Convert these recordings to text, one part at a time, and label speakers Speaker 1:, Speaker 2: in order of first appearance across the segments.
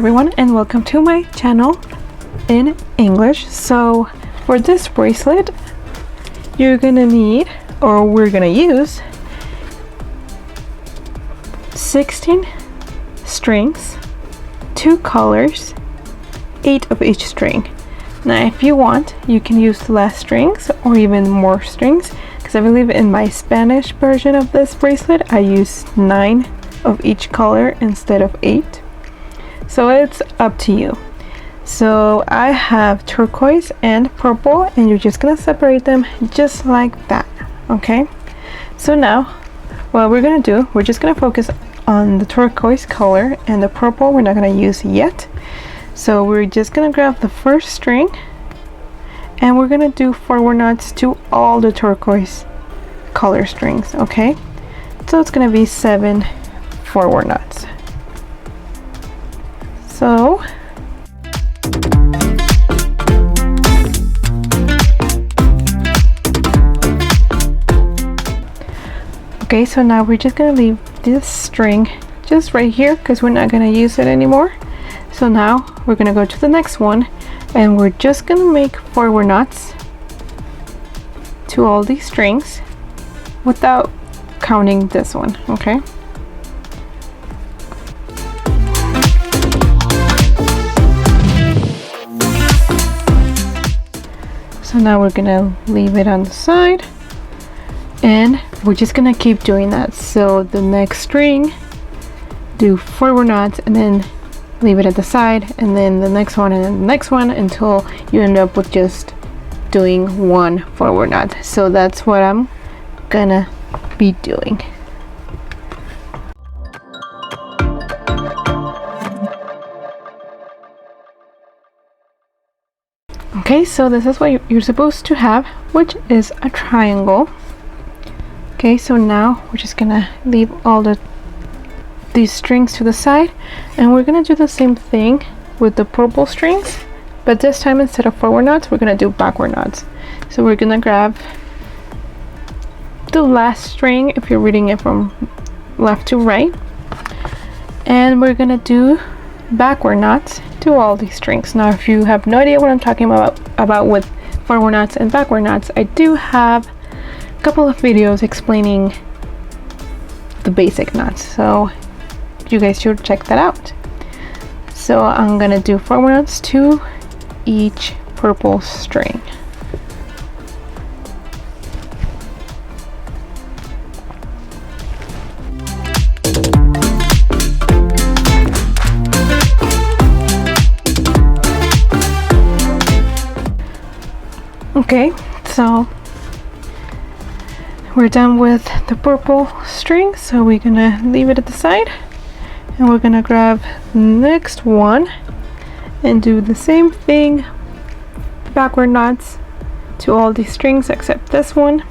Speaker 1: everyone, and welcome to my channel in English. So for this bracelet, you're gonna need, or we're gonna use 16 strings, 2 colors, 8 of each string. Now if you want, you can use less strings or even more strings, because I believe in my Spanish version of this bracelet I use 9 of each color instead of 8. So it's up to you. So I have turquoise and purple, and you're just gonna separate them just like that. Okay, so now what we're gonna do, we're just gonna focus on the turquoise color, and the purple we're not gonna use yet. So we're just gonna grab the first string and we're gonna do forward knots to all the turquoise color strings. Okay, so it's gonna be 7 forward knots. So okay, so now we're just gonna leave this string just right here because we're not gonna use it anymore. So now we're gonna go to the next one, and we're just gonna make forward knots to all these strings without counting this one. Okay, so now we're gonna leave it on the side, and we're just gonna keep doing that. So the next string, do forward knots, and then leave it at the side, and then the next one, and then the next one, until you end up with just doing 1 forward knot. So that's what I'm gonna be doing. Okay, so this is what you're supposed to have, which is a triangle. Okay, so now we're just gonna leave all these strings to the side, and we're gonna do the same thing with the purple strings, but this time instead of forward knots we're gonna do backward knots. So we're gonna grab the last string if you're reading it from left to right, and we're gonna do backward knots to all these strings. Now if you have no idea what I'm talking about with forward knots and backward knots, I do have a couple of videos explaining the basic knots, so you guys should check that out. So I'm gonna do forward knots to each purple string. Okay, so we're done with the purple string, so we're gonna leave it at the side, and we're gonna grab the next one and do the same thing, backward knots to all these strings except this one.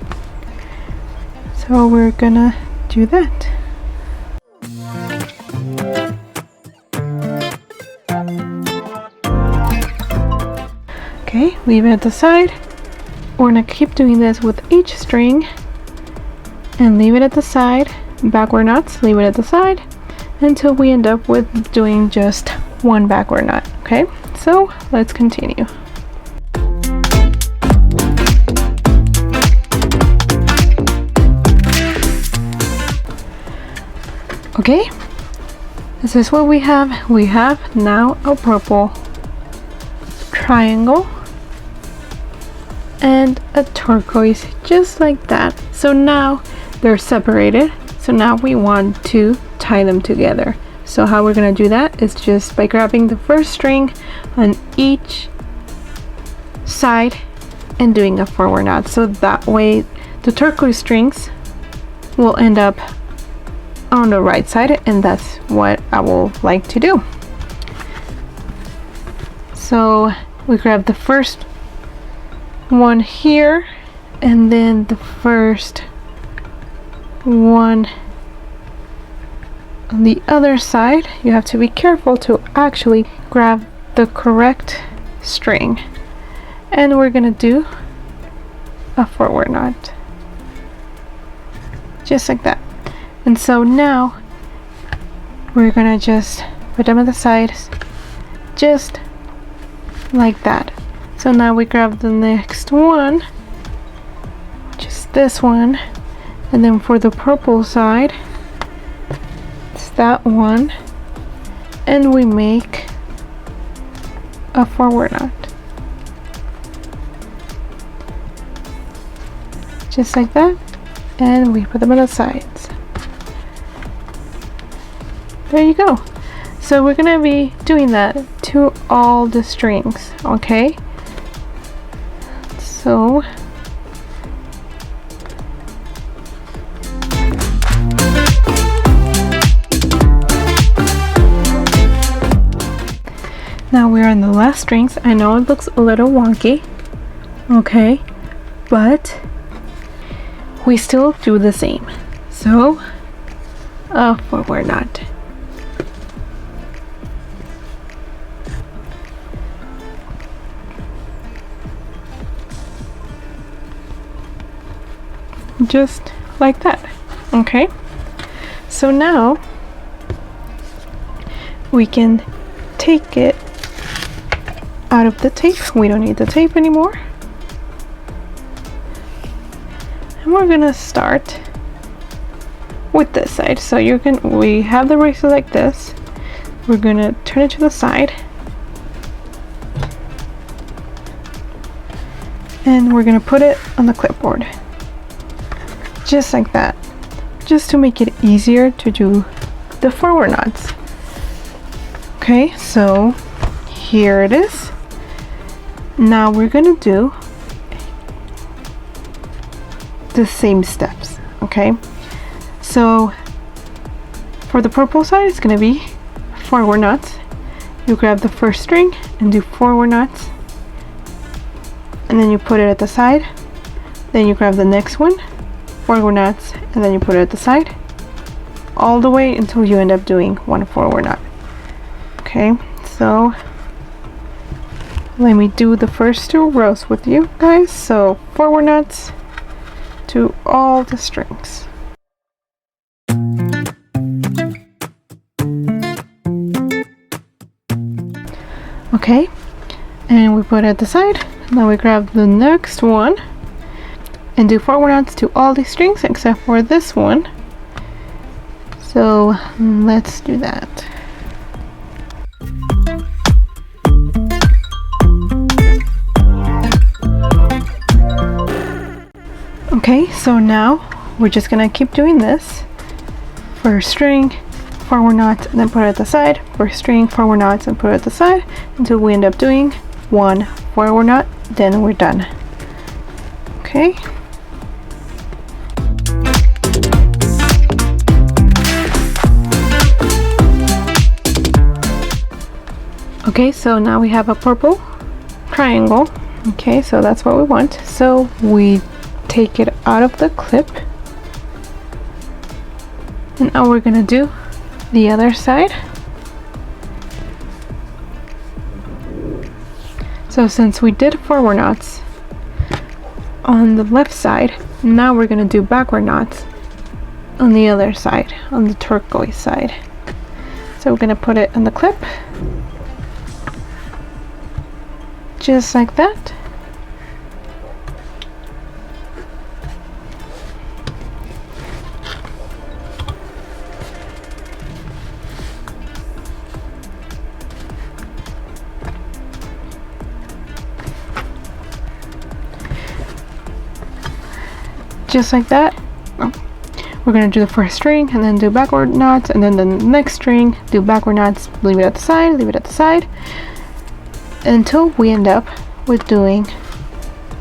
Speaker 1: So we're gonna do that. Okay, leave it at the side. We're gonna keep doing this with each string, and leave it at the side, backward knots, leave it at the side, until we end up with doing just 1 backward knot. Okay, so let's continue. Okay, this is what we have. We have now a purple triangle and a turquoise, just like that. So now they're separated, so now we want to tie them together. So how we're gonna do that is just by grabbing the first string on each side and doing a forward knot, so that way the turquoise strings will end up on the right side, and that's what I will like to do. So we grab the first one here, and then the first one on the other side. You have to be careful to actually grab the correct string, and we're gonna do a forward knot just like that. And so now we're gonna just put them on the side just like that. So now we grab the next one, which is this one, and then for the purple side, it's that one, and we make a forward knot. Just like that, and we put them on the sides. There you go. So we're gonna be doing that to all the strings, okay? So now we're on the last strings. I know it looks a little wonky, okay, but we still do the same. So a forward knot. Just like that. Okay, so now we can take it out of the tape. We don't need the tape anymore, and we're gonna start with this side. So we have the bracelet like this. We're gonna turn it to the side, and we're gonna put it on the clipboard. Just like that, just to make it easier to do the forward knots. Okay, so here it is. Now we're gonna do the same steps. Okay, so for the purple side, it's gonna be forward knots. You grab the first string and do forward knots, and then you put it at the side. Then you grab the next one, forward knots, and then you put it at the side, all the way until you end up doing one forward knot. Okay, so let me do the first two rows with you guys. So forward knots to all the strings. Okay, and we put it at the side. Now we grab the next one and do forward knots to all these strings except for this one. So let's do that. Okay, so now we're just gonna keep doing this. First string, forward knots, and then put it at the side. First string, forward knots, and put it at the side until we end up doing one forward knot. Then we're done. Okay. Okay, so now we have a purple triangle. Okay, so that's what we want. So we take it out of the clip, and now we're gonna do the other side. So since we did forward knots on the left side, now we're gonna do backward knots on the other side, on the turquoise side. So we're gonna put it in the clip, just like that. Just like that. We're going to do the first string and then do backward knots, and then the next string, do backward knots, leave it at the side, leave it at the side, until we end up with doing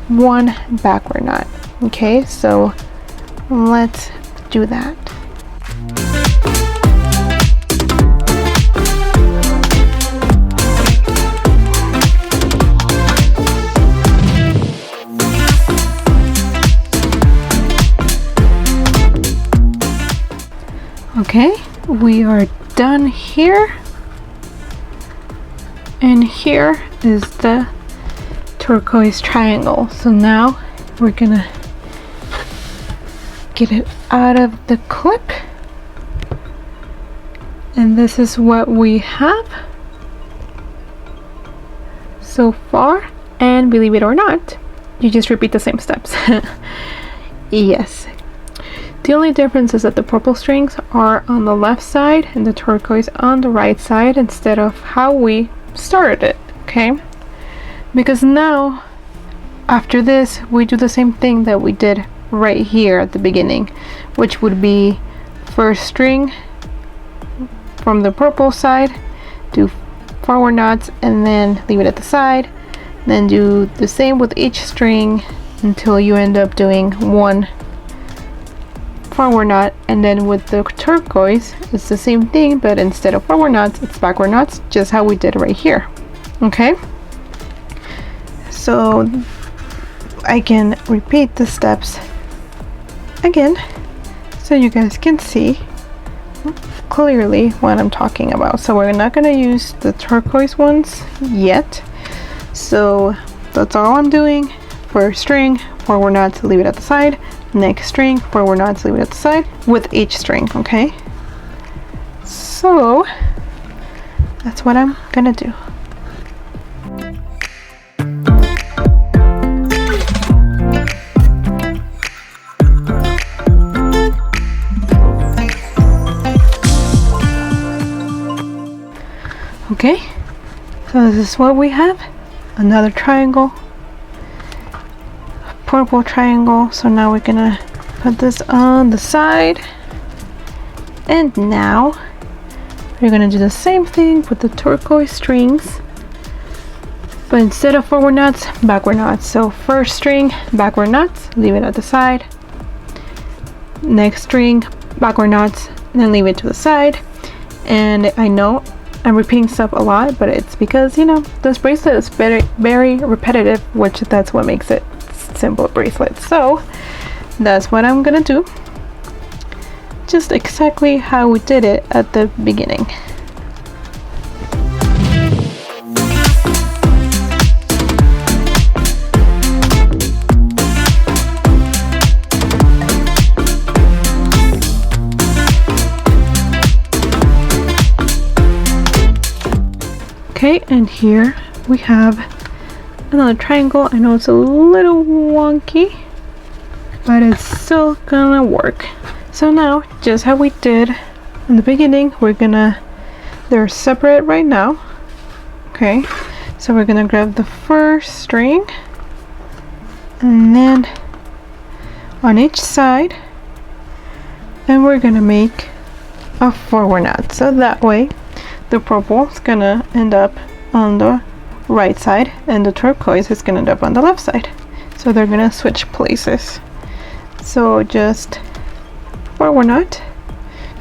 Speaker 1: one backward knot. Okay, so let's do that. Okay, we are done here, and here is the turquoise triangle. So now we're gonna get it out of the clip, and this is what we have. so far, and believe it or not, you just repeat the same steps. Yes. The only difference is that the purple strings are on the left side and the turquoise on the right side instead of how we started it, okay? Because now, after this, we do the same thing that we did right here at the beginning, which would be first string from the purple side, do forward knots, and then leave it at the side. Then do the same with each string until you end up doing one forward knot, and then with the turquoise it's the same thing, but instead of forward knots it's backward knots, just how we did right here. Okay, so I can repeat the steps again so you guys can see clearly what I'm talking about. So we're not going to use the turquoise ones yet, so that's all I'm doing. First string, forward knots, leave it at the side. Next string, forward knots, leave it at the side with each string. Okay, so that's what I'm gonna do. Okay, so this is what we have. Another triangle, purple triangle. So now we're gonna put this on the side, and now we're gonna do the same thing with the turquoise strings, but instead of forward knots, backward knots. So first string, backward knots, leave it at the side. Next string, backward knots, and then leave it to the side. And I know I'm repeating stuff a lot, but it's because, you know, this bracelet is very repetitive, which that's what makes it simple bracelet. So that's what I'm gonna do, just exactly how we did it at the beginning. Okay, and here we have another triangle. I know it's a little wonky, but it's still gonna work. So now, just how we did in the beginning, they're separate right now. Okay, so we're gonna grab the first string, and then on each side, and we're gonna make a forward knot. So that way, the purple is gonna end up on the right side and the turquoise is gonna end up on the left side. So they're gonna switch places. So just forward knot,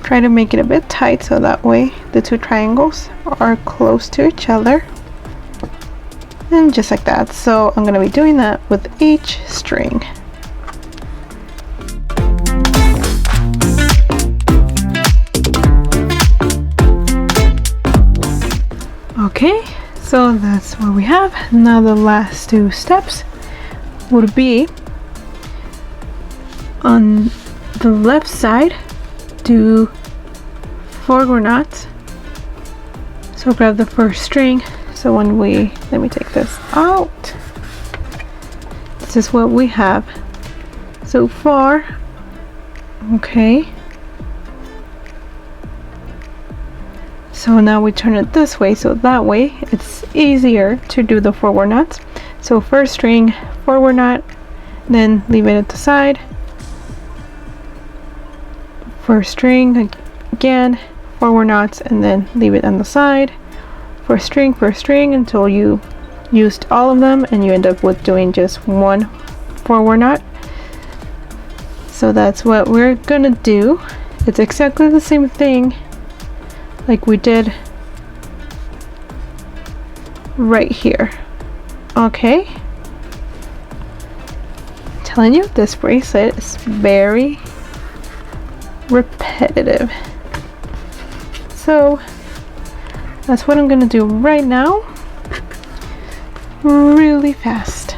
Speaker 1: try to make it a bit tight so that way the two triangles are close to each other, and just like that. So I'm gonna be doing that with each string. Okay, so that's what we have. Now the last two steps would be on the left side, do forward knots. So grab the first string. So let me take this out. This is what we have so far. Okay. So now we turn it this way, so that way it's easier to do the forward knots. So first string, forward knot, then leave it at the side. First string again, forward knots, and then leave it on the side. First string until you used all of them and you end up with doing just one forward knot. So that's what we're gonna do. It's exactly the same thing like we did right here. Okay, I'm telling you, this bracelet is very repetitive. So that's what I'm gonna do right now, really fast.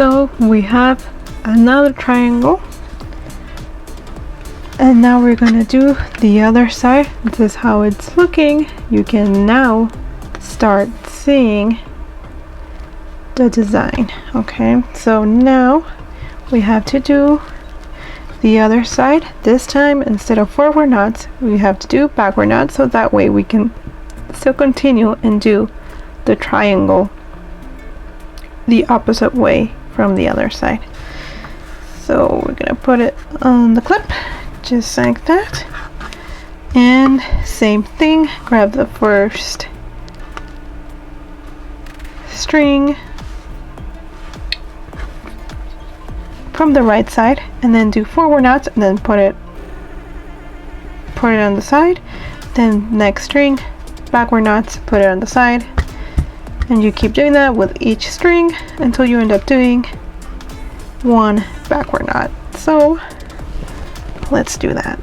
Speaker 1: So we have another triangle, and now we're gonna do the other side. This is how it's looking. You can now start seeing the design. Okay, so now we have to do the other side. This time, instead of forward knots, we have to do backward knots, so that way we can still continue and do the triangle the opposite way from the other side. So we're gonna put it on the clip just like that, and same thing, grab the first string from the right side and then do forward knots, and then put it on the side, then next string, backward knots, put it on the side, and you keep doing that with each string until you end up doing one backward knot. So let's do that.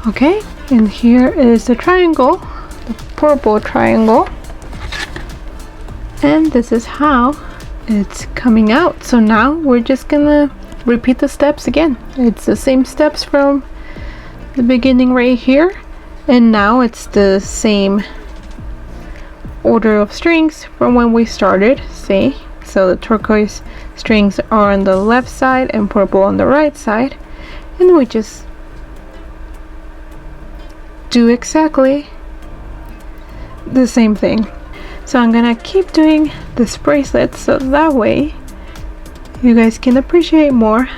Speaker 1: Okay, and here is the triangle, the purple triangle, and this is how it's coming out. So now we're just gonna repeat the steps again. It's the same steps from the beginning right here, and now it's the same order of strings from when we started. See, so the turquoise strings are on the left side and purple on the right side, and we just do exactly the same thing. So I'm gonna keep doing this bracelet so that way you guys can appreciate more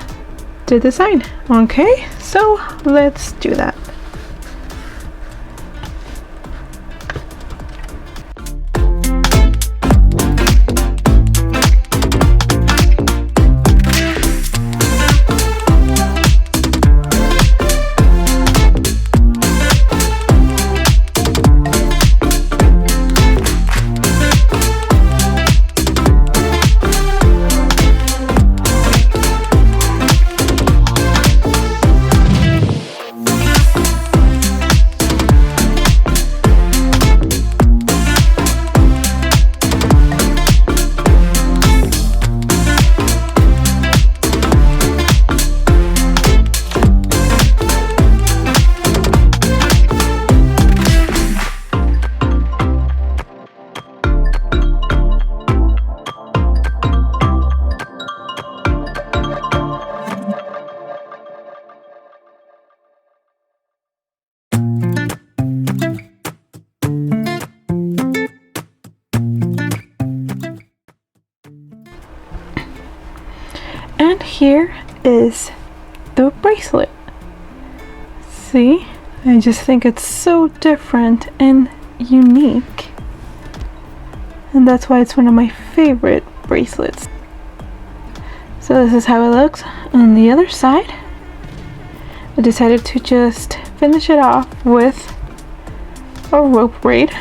Speaker 1: the design. Okay, so let's do that. And here is the bracelet. See, I just think it's so different and unique, and that's why it's one of my favorite bracelets. So this is how it looks on the other side. I decided to just finish it off with a rope braid.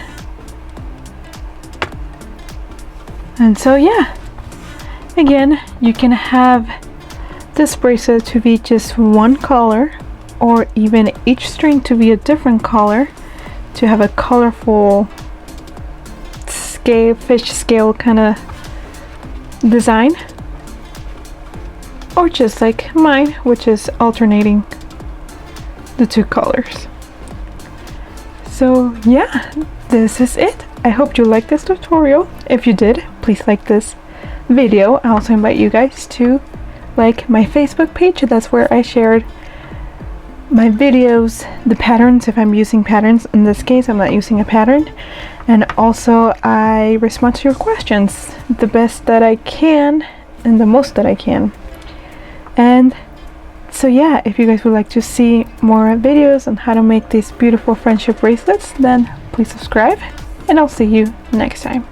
Speaker 1: And so yeah, again, you can have this bracelet to be just one color, or even each string to be a different color, to have a colorful scale, fish scale kind of design, or just like mine, which is alternating the two colors. So yeah, this is it. I hope you liked this tutorial. If you did, please like this video. I also invite you guys to like my Facebook page. That's where I shared my videos, the patterns, if I'm using patterns. In this case, I'm not using a pattern. And also I respond to your questions the best that I can and the most that I can. And so yeah, if you guys would like to see more videos on how to make these beautiful friendship bracelets, then please subscribe, and I'll see you next time.